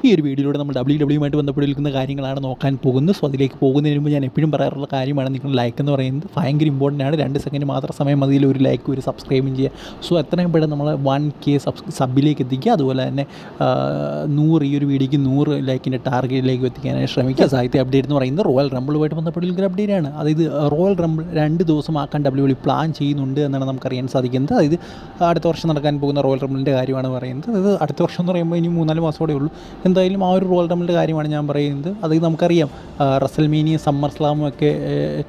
ഈ ഒരു വീഡിയോയിലൂടെ നമ്മൾ WWE ബന്ധപ്പെട്ടിരിക്കുന്ന കാര്യങ്ങളാണ് നോക്കാൻ പോകുന്നത്. സോ അതിലേക്ക് പോകുന്നതിന് മുമ്പ് ഞാൻ എപ്പോഴും പറയാറുള്ള കാര്യമാണ്, നിങ്ങൾ ലൈക്ക് എന്ന് പറയുന്നത് ഭയങ്കര ഇമ്പോർട്ടൻ്റ് ആണ്. 2 സെക്കൻഡ് മാത്രം സമയം മതിയിൽ ഒരു ലൈക്ക് ഒരു സബ്സ്ക്രൈബും ചെയ്യുക. സോ എത്രയും പെട്ടെന്ന് നമ്മൾ 1K സബിലേക്ക് എത്തിക്കുക. അതുപോലെ തന്നെ 100 ഈ ഒരു വീഡിയോയ്ക്ക് 100 ലൈക്കിൻ്റെ ടാർഗറ്റിലേക്ക് എത്തിക്കാനായി ശ്രമിക്കുക. സാഹിത്യ അപ്ഡേറ്റ് എന്ന് പറയുന്നത് റോയൽ റംബിളുമായിട്ട് ബന്ധപ്പെട്ടിരിക്കുന്ന അപ്ഡേറ്റ് ആണ്. അതായത് റോയൽ റംബിൾ 2 ദിവസമാക്കാൻ WWE പ്ലാൻ ചെയ്യുന്നുണ്ട് എന്നാണ് നമുക്കറിയാൻ സാധിക്കുന്നത്. അതായത് അടുത്ത വർഷം നടക്കാൻ പോകുന്ന റോയൽ റംബിളിൻ്റെ കാര്യമാണ് പറയുന്നത്. അത് അടുത്ത വർഷം എന്ന് പറയുമ്പോൾ ഇനി 3-4 മാസത്തോടെ ഉള്ളൂ. എന്തായാലും ആ ഒരു റോയൽ റംബിളിൻ്റെ കാര്യമാണ് ഞാൻ പറയുന്നത്. അതായത് നമുക്കറിയാം റസൽമേനിയ സമ്മർ സ്ലാമും ഒക്കെ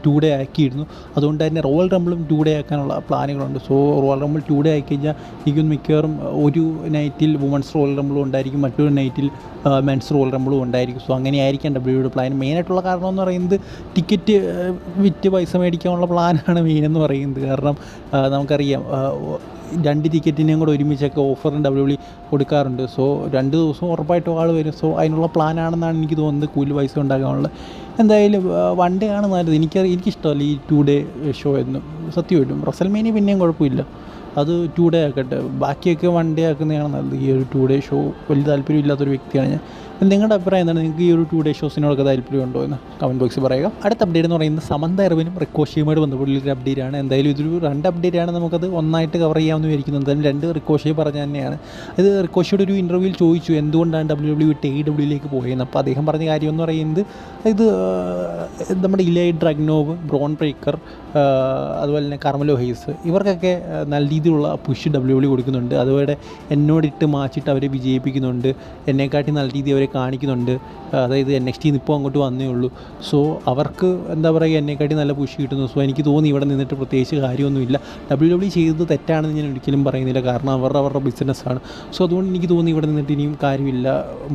2 ഡേ ആക്കിയിരുന്നു. അതുകൊണ്ട് തന്നെ റോയൽ റംബിളും 2 ഡേ ആക്കാനുള്ള പ്ലാനുകളുണ്ട്. സോ റോയൽ റംബിൾ 2 ഡേ ആക്കി കഴിഞ്ഞാൽ എനിക്കൊന്ന് മിക്കവാറും ഒരു നൈറ്റിൽ വുമൻസ് റോയൽ റംബിളും ഉണ്ടായിരിക്കും, മറ്റൊരു നൈറ്റിൽ മെൻസ് റോയൽ റംബിളും ഉണ്ടായിരിക്കും. സോ അങ്ങനെയായിരിക്കാം WWEയുടെ പ്ലാൻ. മെയിനായിട്ടുള്ള കാരണം എന്ന് പറയുന്നത് ടിക്കറ്റ് വിറ്റ് പൈസ മേടിക്കാനുള്ള പ്ലാനാണ് മെയിൻ എന്ന് പറയുന്നത്. കാരണം നമുക്കറിയാം 2 ടിക്കറ്റിനെയും കൂടെ ഒരുമിച്ചൊക്കെ ഓഫറിന് WWE കൊടുക്കാറുണ്ട്. സോ 2 ദിവസവും ഉറപ്പായിട്ടും ആൾ വരും. സോ അതിനുള്ള പ്ലാനാണെന്നാണ് എനിക്ക് തോന്നുന്നത്, കൂടുതൽ പൈസ ഉണ്ടാക്കാനുള്ളത്. എന്തായാലും 1 ഡേ ആണ് നല്ലത്. എനിക്കിഷ്ടമല്ല ഈ 2 ഡേ ഷോ എന്നും സത്യമായിട്ടും. റസൽമേനിയ പിന്നെയും കുഴപ്പമില്ല, അത് 2 ഡേ ആക്കട്ടെ. ബാക്കിയൊക്കെ 1 ഡേ ആക്കുന്നതാണ് നല്ലത്. ഈ ഒരു 2 ഡേ ഷോ വലിയ താല്പര്യമില്ലാത്തൊരു വ്യക്തിയാണ് ഞാൻ. നിങ്ങളുടെ അഭിപ്രായം എന്താണ്? നിങ്ങൾക്ക് ഈ ഒരു 2 ഡേ ഷോസിനോടൊക്കെ താല്പര്യമുണ്ടോ എന്ന് കമൻറ്റ് ബോക്സിൽ പറയുക. അടുത്ത അപ്ഡേറ്റ് എന്ന് പറയുന്നത് സമന്ത ഇർവിനും റിക്കോഷിയുമായിട്ട് ബന്ധപ്പെട്ടുള്ളൊരു അപ്ഡേറ്റ് ആണ്. എന്തായാലും ഇതൊരു 2 അപ്ഡേറ്റ് ആണ്, നമുക്കത് ഒന്നായിട്ട് കവർ ചെയ്യാമെന്ന് വിചാരിക്കുന്നു. എന്തായാലും 2 റിക്കോഷി പറഞ്ഞ തന്നെയാണ്. ഇത് റിക്കോഷിയുടെ ഒരു ഇൻ്റർവ്യൂവിൽ ചോദിച്ചു എന്തുകൊണ്ടാണ് WWE വിട്ട് AEWയിലേക്ക് പോയെന്ന്. അപ്പോൾ അദ്ദേഹം പറഞ്ഞ കാര്യം എന്ന് പറയുന്നത്, ഇത് നമ്മുടെ ഇലൈ ഡ്രഗ്നോവ്, ബ്രോൺ ബ്രേക്കർ, അതുപോലെ തന്നെ കാർമലോ ഹെയ്സ്, ഇവർക്കൊക്കെ നല്ല രീതിയിലുള്ള പുഷ് WWE കൊടുക്കുന്നുണ്ട്. അതുപോലെ എന്നോടിട്ട് മാച്ചിട്ട് അവരെ വിജയിപ്പിക്കുന്നുണ്ട്, എന്നെക്കാട്ടി നല്ല രീതി അവരെ കാണിക്കുന്നുണ്ട്. അതായത് NXT ഇപ്പോൾ അങ്ങോട്ട് വന്നേ ഉള്ളൂ. സോ അവർക്ക് എന്താ പറയുക, എന്നെക്കാട്ടി നല്ല പുഷ് കിട്ടുന്നു. സോ എനിക്ക് തോന്നി ഇവിടെ നിന്നിട്ട് പ്രത്യേകിച്ച് കാര്യമൊന്നുമില്ല. WWE ചെയ്തത് തെറ്റാണെന്ന് ഞാൻ ഒരിക്കലും പറയുന്നില്ല, കാരണം അവരുടെ ബിസിനസ്സാണ്. സോ അതുകൊണ്ട് എനിക്ക് തോന്നി ഇവിടെ നിന്നിട്ട് ഇനിയും കാര്യമില്ല,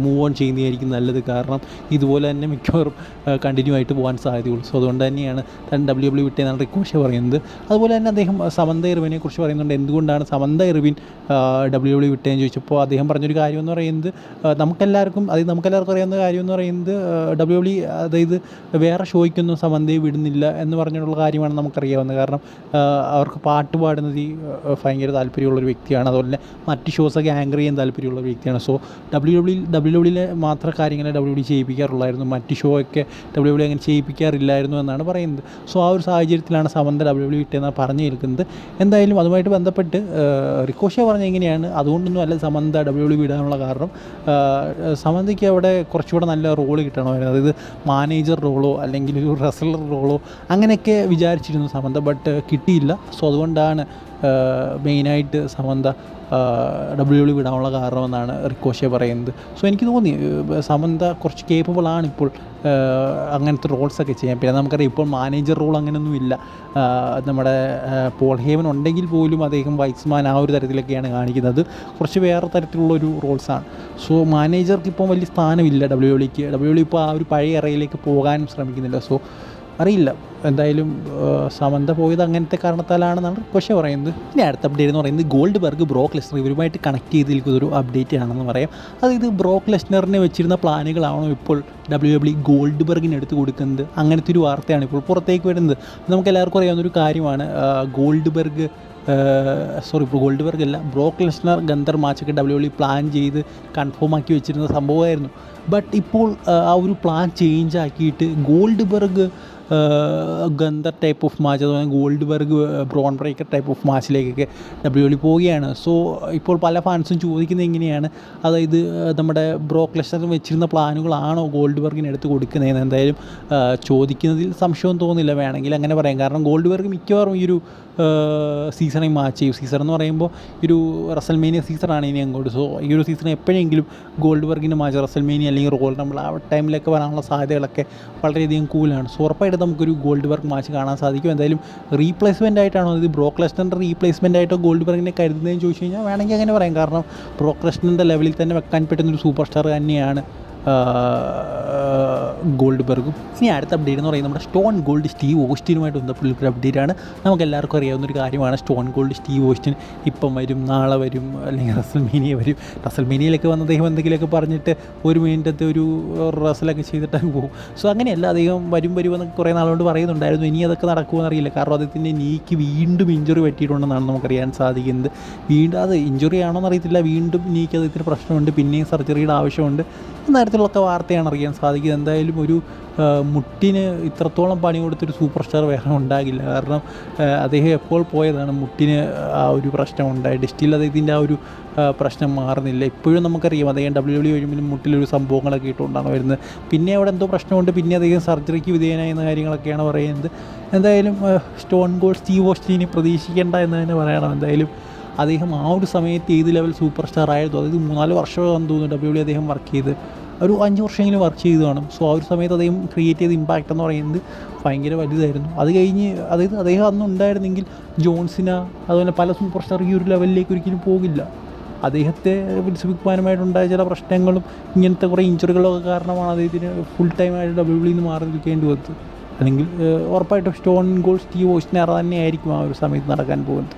മൂവ് ഓൺ ചെയ്യുന്നതായിരിക്കും നല്ലത്. കാരണം ഇതുപോലെ തന്നെ മിക്കവാറും കണ്ടിന്യൂ ആയിട്ട് പോകാൻ സാധ്യതയുള്ളൂ. സോ അതുകൊണ്ട് തന്നെയാണ് WWE വിട്ടേന്നാണ് റിക്കോഷ പറയുന്നത്. അതുപോലെ തന്നെ അദ്ദേഹം സമന്ത ഇർവിനെ കുറിച്ച് പറയുന്നുണ്ട്. എന്തുകൊണ്ടാണ് സമന്ത ഇർവിൻ WWE വിട്ടേന്ന് ചോദിച്ചപ്പോൾ അദ്ദേഹം പറഞ്ഞൊരു കാര്യം എന്ന് പറയുന്നത്, നമുക്കെല്ലാവർക്കും അറിയാവുന്ന കാര്യം എന്ന് പറയുന്നത് WWE അതായത് വേറെ ഷോയ്ക്കൊന്നും സമന്തയെ വിടുന്നില്ല എന്ന് പറഞ്ഞിട്ടുള്ള കാര്യമാണ് നമുക്കറിയാവുന്നത്. കാരണം അവർക്ക് പാട്ട് പാടുന്നത് ഭയങ്കര താല്പര്യമുള്ളൊരു വ്യക്തിയാണ്. അതുപോലെ തന്നെ മറ്റ് ഷോസൊക്കെ ആങ്കർ ചെയ്യാൻ താല്പര്യമുള്ള ഒരു വ്യക്തിയാണ്. സോ WWE മാത്രം കാര്യങ്ങളെ WWE ചെയ്യിപ്പിക്കാറുള്ളായിരുന്നു, മറ്റ് ഷോ ഒക്കെ WWE അങ്ങനെ ചെയ്യിപ്പിക്കാറില്ലായിരുന്നു എന്നാണ് പറയുന്നത്. സോ ആ ഒരു സാഹചര്യത്തിലാണ് സമന്ത WWE വിട്ടെന്നാണ് പറഞ്ഞു കേൾക്കുന്നത്. എന്തായാലും അതുമായിട്ട് ബന്ധപ്പെട്ട് റിക്കോഷ പറഞ്ഞ എങ്ങനെയാണ്, അതുകൊണ്ടൊന്നും അല്ല സമന്ത WWE വിടാനുള്ള കാരണം. സമന്തയ്ക്ക് അവിടെ കുറച്ചുകൂടെ നല്ല റോള് കിട്ടണമായിരുന്നു. അതായത് മാനേജർ റോളോ അല്ലെങ്കിൽ ഒരു റെസ്ലർ റോളോ അങ്ങനെയൊക്കെ വിചാരിച്ചിരുന്നു സമന്ത, ബട്ട് കിട്ടിയില്ല. സോ അതുകൊണ്ടാണ് മെയിനായിട്ട് സമന്ത WWE വിടാനുള്ള കാരണമെന്നാണ് റിക്കോഷ പറയുന്നത്. സോ എനിക്ക് തോന്നി സമന്ത കുറച്ച് കേപ്പബിളാണ് ഇപ്പോൾ അങ്ങനത്തെ റോൾസൊക്കെ ചെയ്യാൻ. പിന്നെ നമുക്കറിയാം ഇപ്പോൾ മാനേജർ റോൾ അങ്ങനെയൊന്നും ഇല്ല. നമ്മുടെ പോൾ ഹേവൻ ഉണ്ടെങ്കിൽ പോലും അദ്ദേഹം വൈസ്മാൻ ആ ഒരു തരത്തിലൊക്കെയാണ് കാണിക്കുന്നത്. കുറച്ച് വേറെ തരത്തിലുള്ളൊരു റോൾസാണ്. സോ മാനേജർക്ക് ഇപ്പം വലിയ സ്ഥാനമില്ല WWE ഇപ്പോൾ ആ ഒരു പഴയ ഇറയിലേക്ക് പോകാനും ശ്രമിക്കുന്നില്ല. സോ അറിയില്ല, എന്തായാലും സമന്ത പോയത് അങ്ങനത്തെ കാരണത്താലാണെന്നാണ് പക്ഷേ പറയുന്നത്. ഇനി അടുത്ത അപ്ഡേറ്റ് എന്ന് പറയുന്നത് ഗോൾഡ്ബർഗ് ബ്രോക്ക് ലെസ്നർ ഇവരുമായിട്ട് കണക്ട് ചെയ്തിരിക്കുന്നൊരു അപ്ഡേറ്റ് ആണെന്ന് പറയാം. അതായത് ബ്രോക്ക് ലെസ്നറിനെ വെച്ചിരുന്ന പ്ലാനുകളാണോ ഇപ്പോൾ WWE ഗോൾഡ്ബർഗിന് എടുത്ത് കൊടുക്കുന്നത്, അങ്ങനത്തെ ഒരു വാർത്തയാണ് ഇപ്പോൾ പുറത്തേക്ക് വരുന്നത്. നമുക്കെല്ലാവർക്കും അറിയാവുന്നൊരു കാര്യമാണ്, ഗോൾഡ്ബർഗ് അല്ല, ബ്രോക്ക് ലെസ്നർ ഗന്തർ മാച്ചൊക്കെ WWE പ്ലാൻ ചെയ്ത് കൺഫേം ആക്കി വെച്ചിരുന്ന സംഭവമായിരുന്നു. ബട്ട് ഇപ്പോൾ ആ ഒരു പ്ലാൻ ചേഞ്ച് ആക്കിയിട്ട് Goldberg Gunther type of match, അതുപോലെ Goldberg Bron Breakker type of മാച്ചിലേക്കൊക്കെ WWE പോവുകയാണ്. സോ ഇപ്പോൾ പല ഫാൻസും ചോദിക്കുന്നത് എങ്ങനെയാണ്, അതായത് നമ്മുടെ ബ്രോക്ക് ലെസ്നർ വെച്ചിരുന്ന പ്ലാനുകളാണോ ഗോൾഡ്ബർഗിന് എടുത്ത് കൊടുക്കുന്നതെന്ന്. എന്തായാലും ചോദിക്കുന്നതിൽ സംശയം തോന്നില്ല, വേണമെങ്കിൽ അങ്ങനെ പറയാം. കാരണം ഗോൾഡ്ബർഗ് മിക്കവാറും ഈ ഒരു സീസണിൽ മാച്ച് ചെയ്യും. സീസൺ എന്ന് പറയുമ്പോൾ ഒരു റസൽമേനിയ സീസണാണ് ഇനി അങ്ങോട്ട്. സോ ഈ ഒരു സീസൺ എപ്പോഴെങ്കിലും ഗോൾഡ്ബർഗിൻ്റെ മാച്ച് റസൽമേനിയ അല്ലെങ്കിൽ റോയൽ റംബിൾ ആ ടൈമിലൊക്കെ വരാനുള്ള സാധ്യതകളൊക്കെ വളരെയധികം കൂലാണ്. സോ ഉറപ്പായിട്ട് നമുക്കൊരു ഗോൾഡ്ബർഗ് മാച്ച് കാണാൻ സാധിക്കും. എന്തായാലും റീപ്ലേസ്മെൻ്റ് ആയിട്ടാണോ, ഇത് ബ്രോക്ക് ലെസ്നറിൻ്റെ റീപ്ലേസ്മെൻ്റ് ആയിട്ടോ ഗോൾഡ്ബർഗിനെ കരുതുന്നതെന്ന് ചോദിച്ചു കഴിഞ്ഞാൽ വേണമെങ്കിൽ അങ്ങനെ പറയാം. കാരണം ബ്രോക്ക് ലെസ്നറിൻ്റെ ലെവലിൽ തന്നെ വെക്കാൻ പറ്റുന്നൊരു സൂപ്പർ സ്റ്റാർ തന്നെയാണ് ഗോൾഡ്ബർഗും. ഇനി അടുത്ത അപ്ഡേറ്റ് എന്ന് പറയുന്നത് നമ്മുടെ സ്റ്റോൺ ഗോൾഡ് സ്റ്റീവ് ഓസ്റ്റിനുമായിട്ട് ബന്ധപ്പെട്ടുള്ളൊരു അപ്ഡേറ്റാണ്. നമുക്ക് എല്ലാവർക്കും അറിയാവുന്നൊരു കാര്യമാണ് സ്റ്റോൺ ഗോൾഡ് സ്റ്റീവ് ഓസ്റ്റിൻ ഇപ്പം വരും, നാളെ വരും, അല്ലെങ്കിൽ റസൽമേനിയ വരും. റസൽമേനിയയിലൊക്കെ വന്ന അദ്ദേഹം എന്തെങ്കിലുമൊക്കെ പറഞ്ഞിട്ട് ഒരു മിനിറ്റത്തെ ഒരു റസലൊക്കെ ചെയ്തിട്ട് പോകും. സോ അങ്ങനെയല്ല, അദ്ദേഹം വരുമെന്നൊക്കെ കുറേ നാളുകൊണ്ട് പറയുന്നുണ്ടായിരുന്നു. ഇനി അതൊക്കെ നടക്കുമെന്ന് അറിയില്ല, കാരണം അദ്ദേഹത്തിൻ്റെ നീക്ക് വീണ്ടും ഇഞ്ചുറി പറ്റിയിട്ടുണ്ടെന്നാണ് നമുക്കറിയാൻ സാധിക്കുന്നത്. വീണ്ടും അത് ഇഞ്ചുറി ആണോ എന്നറിയത്തില്ല, വീണ്ടും നീക്ക് അദ്ദേഹത്തിന് പ്രശ്നമുണ്ട്, പിന്നെയും സർജറിയുടെ ആവശ്യമുണ്ട് എന്നതരത്തിലുള്ളൊക്കെ വാർത്തയാണ് അറിയാൻ സാധിക്കുന്നത്. എന്തായാലും ഒരു മുട്ടിന് ഇത്രത്തോളം പണി കൊടുത്തൊരു സൂപ്പർ സ്റ്റാർ വേറെ ഉണ്ടാകില്ല, കാരണം അദ്ദേഹം എപ്പോൾ പോയതാണ് മുട്ടിന് ആ ഒരു പ്രശ്നം ഉണ്ടായിട്ട് സ്റ്റിൽ അദ്ദേഹത്തിൻ്റെ ആ ഒരു പ്രശ്നം മാറുന്നില്ല. ഇപ്പോഴും നമുക്കറിയാം അദ്ദേഹം WWE കഴിയുമ്പോഴും മുട്ടിലൊരു സംഭവങ്ങളൊക്കെ ഇട്ടുകൊണ്ടാണ് വരുന്നത്. പിന്നെ അവിടെ എന്തോ പ്രശ്നമുണ്ട്, പിന്നെ അദ്ദേഹം സർജറിക്ക് വിധേയനായെന്ന കാര്യങ്ങളൊക്കെയാണ് പറയുന്നത്. എന്തായാലും സ്റ്റോൺ ഗോൾഡ് സ്റ്റീവ് ഓസ്റ്റിനെ പ്രതീക്ഷിക്കേണ്ട എന്ന് തന്നെ പറയണം. എന്തായാലും അദ്ദേഹം ആ ഒരു സമയത്ത് ഏത് ലെവൽ സൂപ്പർ സ്റ്റാർ ആയിരുന്നു, അതായത് 3-4 വർഷമാണെന്ന് തോന്നുന്നു WWE അദ്ദേഹം വർക്ക് ചെയ്ത്, ഒരു 5 വർഷമെങ്കിലും വർക്ക് ചെയ്ത് കാണും. സോ ആ ഒരു സമയത്ത് അദ്ദേഹം ക്രിയേറ്റ് ചെയ്ത ഇമ്പാക്റ്റ് എന്ന് പറയുന്നത് ഭയങ്കര വലുതായിരുന്നു. അത് കഴിഞ്ഞ് അതായത് അദ്ദേഹം അന്ന് ഉണ്ടായിരുന്നെങ്കിൽ ജോൺസിന അതുപോലെ പല സൂപ്പർ സ്റ്റാർ ഈ ഒരു ലെവലിലേക്ക് ഒരിക്കലും പോകില്ല. അദ്ദേഹത്തെ വിൻസ് McMahon-ഉമായിട്ടുണ്ടായ ചില പ്രശ്നങ്ങളും ഇങ്ങനത്തെ കുറേ ഇഞ്ചുറികളൊക്കെ കാരണമാണ് അദ്ദേഹത്തിന് ഫുൾ ടൈമായിട്ട് WWE നിന്ന് മാറി നിൽക്കേണ്ടി വന്നത്. അല്ലെങ്കിൽ ഉറപ്പായിട്ടും സ്റ്റോൺ ഗോൾഡ് സ്റ്റീവ് ഓസ്റ്റിൻ തന്നെയായിരിക്കും ആ ഒരു സമയത്ത് നടക്കാൻ പോകുന്നത്.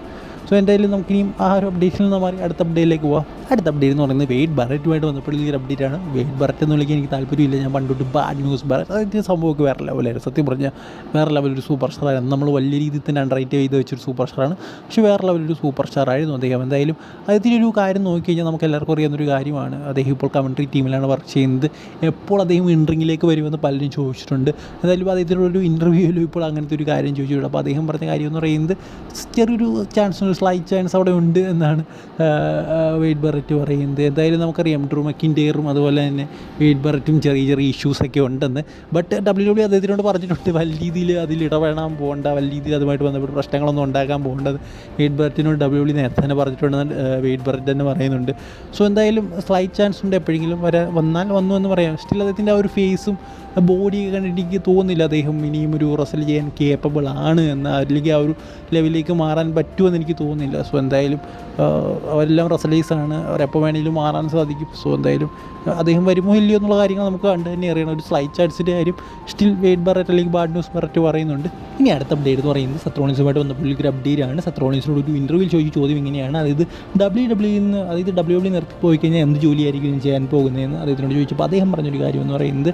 സോ എന്തായാലും നമുക്കിനിയും ആ ഒരു അപ്ഡേറ്റിൽ നിന്ന് മാറി അടുത്ത അപ്ഡേറ്റിലേക്ക് പോകാം. അടുത്ത അപ്ഡേറ്റ് എന്ന് പറയുന്നത് വെയ്ഡ് ബററ്റുമായിട്ട് ബന്ധപ്പെട്ടുള്ള അപ്ഡേറ്റാണ്. വെയ്ഡ് ബററ്റ് എന്ന് വിളിക്കാൻ എനിക്ക് താല്പര്യമില്ല, ഞാൻ പണ്ടോട്ട് ബാഡ് ന്യൂസ് ബററ്റ് അതിൻ്റെ സംഭവമൊക്കെ വേറെ ലെവലായിരുന്നു. സത്യം പറഞ്ഞാൽ വേറെ ലെവലൊരു സൂപ്പർ സ്റ്റാറായിരുന്നു. നമ്മൾ വലിയ രീതിയിൽ തന്നെ അണ്ടർറേറ്റ് ചെയ്ത് വെച്ചൊരു സൂപ്പർ സ്റ്റാറാണ്, പക്ഷേ വേറെ ലെവലൊരു സൂപ്പർ സ്റ്റാറായിരുന്നു അദ്ദേഹം. എന്തായാലും അദ്ദേഹത്തിൻ്റെ ഒരു കാര്യം നോക്കിക്കഴിഞ്ഞാൽ നമുക്ക് എല്ലാവർക്കും അറിയാവുന്നൊരു കാര്യമാണ്. അദ്ദേഹം ഇപ്പോൾ കമൻട്രി ടീമിലാണ് വർക്ക് ചെയ്യുന്നത്. എപ്പോൾ അദ്ദേഹം ഇൻറിങ്ങിലേക്ക് വരുമെന്ന് പലരും ചോദിച്ചിട്ടുണ്ട്. എന്തായാലും അദ്ദേഹത്തിനൊരു ഇൻ്റർവ്യൂവിലും ഇപ്പോൾ അങ്ങനത്തെ ഒരു കാര്യം ചോദിച്ചിട്ടുണ്ട്. അപ്പോൾ അദ്ദേഹം പറഞ്ഞ കാര്യം എന്ന് പറയുന്നത് ചെറിയൊരു ചാൻസ്, സ്ലൈറ്റ് ചാൻസ് അവിടെ ഉണ്ട് എന്നാണ് വെയ്ഡ് ബററ്റ് പറയുന്നത്. എന്തായാലും നമുക്കറിയാം ഡ്രൂ മക്കിൻറ്റെയറും അതുപോലെ തന്നെ വെയ്ഡ് ബററ്റും ചെറിയ ഇഷ്യൂസൊക്കെ ഉണ്ടെന്ന്. ബട്ട് WWE അദ്ദേഹത്തിനോട് പറഞ്ഞിട്ടുണ്ട് വലിയ രീതിയിൽ അതിൽ ഇടപെടാൻ പോകേണ്ട, വലിയ രീതിയിൽ അതുമായിട്ട് ബന്ധപ്പെട്ട് പ്രശ്നങ്ങളൊന്നും ഉണ്ടാക്കാൻ പോകേണ്ടത് വെയ്ഡ് ബററ്റിനോട് WWE നേരത്തെ തന്നെ പറഞ്ഞിട്ടുണ്ടെന്ന് വെയ്ഡ് ബററ്റ് തന്നെ പറയുന്നുണ്ട്. സോ എന്തായാലും സ്ലൈറ്റ് ചാൻസ് ഉണ്ട്, എപ്പോഴെങ്കിലും വന്നു എന്ന് പറയാം. സ്റ്റിൽ അദ്ദേഹത്തിൻ്റെ ആ ഒരു ഫേസും ബോഡിയൊക്കെ കണ്ടിട്ട് എനിക്ക് തോന്നുന്നില്ല അദ്ദേഹം ഇനിയും ഒരു റസൽ ചെയ്യാൻ കേപ്പബിൾ ആണ് എന്ന്, അല്ലെങ്കിൽ ആ ഒരു ലെവലിലേക്ക് മാറാൻ പറ്റുമെന്ന് എനിക്ക് തോന്നുന്നില്ല. സോ എന്തായാലും അവരെല്ലാം റസലൈസാണ്, അവരെപ്പോൾ വേണമെങ്കിലും മാറാൻ സാധിക്കും. സോ എന്തായാലും അദ്ദേഹം വരുമോ ഇല്ലയോ എന്നുള്ള കാര്യങ്ങൾ നമുക്ക് കണ്ട് തന്നെ അറിയണം. ഒരു സ്ലൈറ്റ് ചാൻസിൻ്റെ കാര്യം സ്റ്റിൽ വെയ്ഡ് ബററ്റ് അല്ലെങ്കിൽ ബാഡ് ന്യൂസ് ബററ്റ് പറയുന്നുണ്ട്. ഇനി അടുത്ത അപ്ഡേറ്റ് എന്ന് പറയുന്നത് സെത്ത് റോളിൻസുമായിട്ട് ബന്ധപ്പെട്ടുള്ള ഒരു അപ്ഡേറ്റ് ആണ്. സെത്ത് റോളിൻസിനോട് ഒരു ഇൻ്റർവ്യൂവിൽ ചോദിച്ച ചോദ്യം ഇങ്ങനെയാണ്, അതായത് WWE നിർത്തി പോയി കഴിഞ്ഞാൽ എന്ത് ജോലിയായിരിക്കും ചെയ്യാൻ പോകുന്നതെന്ന് അദ്ദേഹത്തിനോട് ചോദിച്ചപ്പോൾ അദ്ദേഹം പറഞ്ഞൊരു കാര്യം എന്ന് പറയുന്നത്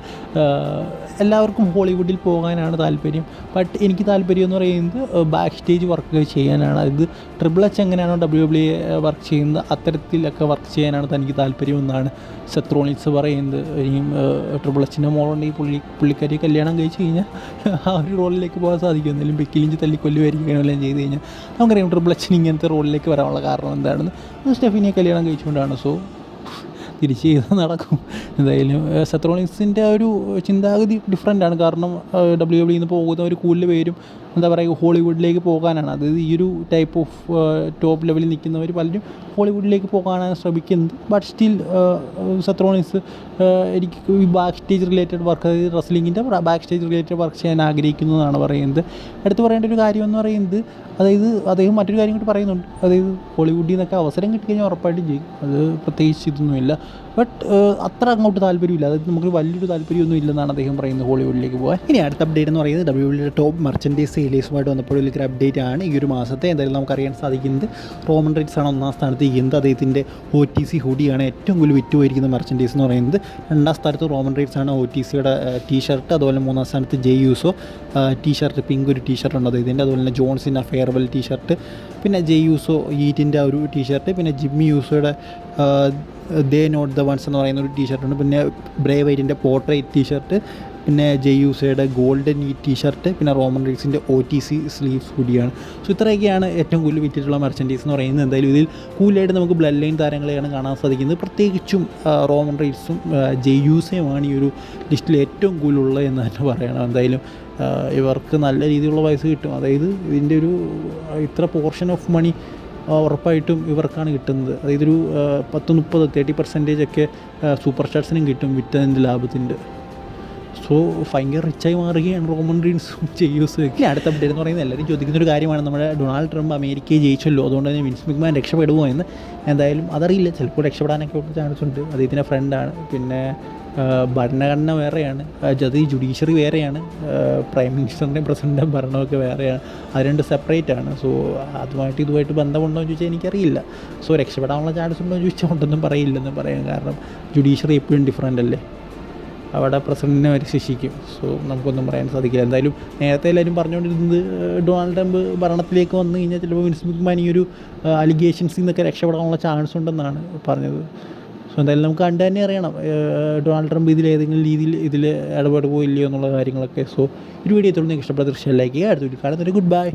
എല്ലാവർക്കും ഹോളിവുഡിൽ പോകാനാണ് താല്പര്യം, ബട്ട് എനിക്ക് താല്പര്യം എന്ന് പറയുന്നത് ബാക്ക് സ്റ്റേജ് വർക്ക് ചെയ്യാനാണ്. അതായത് ട്രിപ്പിൾ എച്ച് എങ്ങനെയാണോ WWE വർക്ക് ചെയ്യുന്നത് അത്തരത്തിലൊക്കെ വർക്ക് ചെയ്യാനാണ് തനിക്ക് താല്പര്യമെന്നാണ് സെത്ത് റോളിൻസ് പറയുന്നത്. ഇനിയും ട്രിപ്പിൾ എച്ചിൻ്റെ മോളുണ്ടെങ്കിൽ പുള്ളിക്കാരി കല്യാണം കഴിച്ച് കഴിഞ്ഞാൽ ആ ഒരു റോളിലേക്ക് പോകാൻ സാധിക്കും. എന്തെങ്കിലും ബെക്കി ലിഞ്ച് തല്ലിക്കൊല്ലുമായിരിക്കും എല്ലാം ചെയ്ത് കഴിഞ്ഞാൽ. നമുക്കറിയാം ട്രിപ്പിൾ എച്ചിന് ഇങ്ങനത്തെ റോളിലേക്ക് വരാനുള്ള കാരണം എന്താണെന്ന്, സ്റ്റെഫിനെ കല്യാണം കഴിച്ചുകൊണ്ടാണ്. സോ തിരിച്ച് ചെയ്ത് നടക്കും. എന്തായാലും സെത്ത് റോളിൻസിൻ്റെ ആ ഒരു ചിന്താഗതി ഡിഫറെൻ്റാണ്. കാരണം WWE നിന്ന് പോകുന്നവർ കൂടുതൽ പേരും എന്താ പറയുക ഹോളിവുഡിലേക്ക് പോകാനാണ്. അതായത് ഈ ഒരു ടൈപ്പ് ഓഫ് ടോപ്പ് ലെവലിൽ നിൽക്കുന്നവർ പലരും ഹോളിവുഡിലേക്ക് പോകാനാണ് ശ്രമിക്കുന്നത്. ബട്ട് സ്റ്റിൽ സെത്ത് റോളിൻസ് എനിക്ക് ഈ ബാക്ക് സ്റ്റേജ് റിലേറ്റഡ് വർക്ക്, അതായത് റെസ്ലിങ്ങിൻ്റെ ബാക്ക് സ്റ്റേജ് റിലേറ്റഡ് വർക്ക് ചെയ്യാൻ ആഗ്രഹിക്കുന്നതാണ് പറയുന്നത്. എടുത്ത് പറയേണ്ട ഒരു കാര്യം എന്ന് പറയുന്നത്, അതായത് അദ്ദേഹം മറ്റൊരു കാര്യം കൂടി പറയുന്നുണ്ട്, അതായത് ഹോളിവുഡിൽ നിന്നൊക്കെ അവസരം കിട്ടിക്കഴിഞ്ഞാൽ ഉറപ്പായിട്ടും ചെയ്യും, അത് പ്രത്യേകിച്ച് ഇതൊന്നുമില്ല. ബട്ട് അത്ര അങ്ങോട്ട് താല്പര്യമില്ല, അതായത് നമുക്ക് വലിയൊരു താല്പര്യമൊന്നും ഇല്ലെന്നാണ് അദ്ദേഹം പറയുന്നത് ഹോളിവുഡിലേക്ക് പോകാൻ. ഇനി അടുത്ത അപ്ഡേറ്റ് എന്ന് പറയുന്നത് WWE ടോപ്പ് മർച്ചൻഡൈസ് സെയിലേഴ്സുമായിട്ട് വന്നപ്പോഴൊരു അപ്ഡേറ്റ് ആണ് ഈ ഒരു മാസത്തെ. എന്തായാലും നമുക്കറിയാൻ സാധിക്കുന്നത് റോമൻ റീൻസ് ആണ് 1ാം സ്ഥാനത്ത് ഇരിക്കുന്നത്. അദ്ദേഹത്തിൻ്റെ OTC ഹുഡിയാണ് ഏറ്റവും കൂടുതൽ വിറ്റുപോയിരിക്കുന്ന മർച്ചൻഡൈസ് എന്ന് പറയുന്നത്. 2ാം സ്ഥാനത്ത് റോമൻ റീൻസ് ആണ് OTCയുടെ ടീഷർട്ട്. അതുപോലെ 3ാം സ്ഥാനത്ത് ജെ യൂസോ ടീഷർട്ട്, പിങ്ക് ഒരു ടീഷർട്ട് ഉണ്ട് അദ്ദേഹത്തിൻ്റെ. അതുപോലെ തന്നെ ജോൺസിൻ്റെ ഫെയർവെൽ ടീഷർട്ട്, പിന്നെ ജെ യൂസോ ഈറ്റിൻ്റെ ഒരു ടീഷർട്ട്, പിന്നെ ജിമ്മി യൂസോയുടെ ദേ നോട്ട് ദ വൺസ് എന്ന് പറയുന്ന ഒരു ടീഷർട്ടുണ്ട്, പിന്നെ ബ്രേ വൈറ്റിൻ്റെ പോർട്രേറ്റ് ടീഷർട്ട്, പിന്നെ ജെ യൂസയുടെ ഗോൾഡൻ ഈ ടീഷർട്ട്, പിന്നെ റോമൻ റീൻസിൻ്റെ OTC സ്ലീവ്സ് കൂടിയാണ്. സോ ഇത്രയൊക്കെയാണ് ഏറ്റവും കൂടുതൽ വിറ്റിട്ടുള്ള മെർച്ചൻഡൈസ് എന്ന് പറയുന്നത്. എന്തായാലും ഇതിൽ കൂടുതലായിട്ട് നമുക്ക് ബ്ലഡ് ലൈൻ താരങ്ങളെയാണ് കാണാൻ സാധിക്കുന്നത്. പ്രത്യേകിച്ചും റോമൻ റീൻസും ജെ യൂസയുമാണ് ഈ ഒരു ലിസ്റ്റിൽ ഏറ്റവും കൂടുതലുള്ളത് എന്ന് തന്നെ പറയണം. എന്തായാലും ഇവർക്ക് നല്ല രീതിയിലുള്ള പൈസ കിട്ടും, അതായത് ഇതിൻ്റെ ഒരു ഇത്ര പോർഷൻ ഓഫ് മണി ഉറപ്പായിട്ടും ഇവർക്കാണ് കിട്ടുന്നത്. അതായത് ഒരു 30-30% ഒക്കെ സൂപ്പർ സ്റ്റാർസിനും കിട്ടും വിറ്റതിൻ്റെ ലാഭത്തിൻ്റെ. സോ ഭയങ്കര റിച്ചായി മാറുകയാണ് റോമൻ റീൻസും ജെയ്യൂസും. ഇനി അടുത്ത അപ്ഡേറ്റ് എന്ന് പറയുന്നത് എല്ലാവരും ചോദിക്കുന്നൊരു കാര്യമാണ്, നമ്മുടെ ഡൊണാൾഡ് ട്രംപ് അമേരിക്കയെ ജയിച്ചല്ലോ, അതുകൊണ്ട് തന്നെ വിൻസ് McMahon രക്ഷപ്പെടുമോ എന്ന്. എന്തായാലും അതറിയില്ല, ചിലപ്പോൾ രക്ഷപ്പെടാനൊക്കെ ഉള്ള ചാൻസ് ഉണ്ട്. അദ്ദേഹത്തിൻ്റെ ഫ്രണ്ടാണ്. പിന്നെ ഭരണഘടന വേറെയാണ്, ജുഡീഷ്യറി വേറെയാണ്, പ്രൈം മിനിസ്റ്ററിൻ്റെയും പ്രസിഡൻ്റിൻ്റെയും ഭരണമൊക്കെ വേറെയാണ്. അത് രണ്ട് സെപ്പറേറ്റ് ആണ്. സോ അതുമായിട്ട് ഇതുമായിട്ട് ബന്ധമുണ്ടോ എന്ന് ചോദിച്ചാൽ എനിക്കറിയില്ല. സോ രക്ഷപ്പെടാനുള്ള ചാൻസ് ഉണ്ടോ എന്ന് ചോദിച്ചാൽ ഉണ്ടെന്നും പറയില്ലെന്നും പറയാം. കാരണം ജുഡീഷ്യറി എപ്പോഴും ഡിഫറൻ്റ് അല്ലേ, അവിടെ പ്രസിഡൻറ്റിനെ വരെ ശിക്ഷിക്കും. സോ നമുക്കൊന്നും പറയാൻ സാധിക്കില്ല. എന്തായാലും നേരത്തെ എല്ലാവരും പറഞ്ഞുകൊണ്ടിരുന്നത് ഡൊണാൾഡ് ട്രംപ് ഭരണത്തിലേക്ക് വന്നു കഴിഞ്ഞാൽ ചിലപ്പോൾ വിൻസ് മാക്മാൻ ഈ ഒരു അലിഗേഷൻസിൽ നിന്നൊക്കെ രക്ഷപ്പെടാനുള്ള ചാൻസ് ഉണ്ടെന്നാണ് പറഞ്ഞത്. സോ എന്തായാലും നമുക്ക് കണ്ടു തന്നെ അറിയണം ഡൊണാൾഡ് ട്രംപ് ഇതിലേതെങ്കിലും രീതിയിൽ ഇതിൽ ഇടപെടുകയോ ഇല്ലയോ എന്നുള്ള കാര്യങ്ങളൊക്കെ. സോ ഒരു വീഡിയോ എത്തുള്ളൂ. നിങ്ങൾക്ക് ഇഷ്ടപ്പെട്ട ദൃശ്യം ലൈക്ക് ചെയ്യുക. അടുത്ത വീഡിയോ കാണുന്നൊരു ഗുഡ് ബൈ.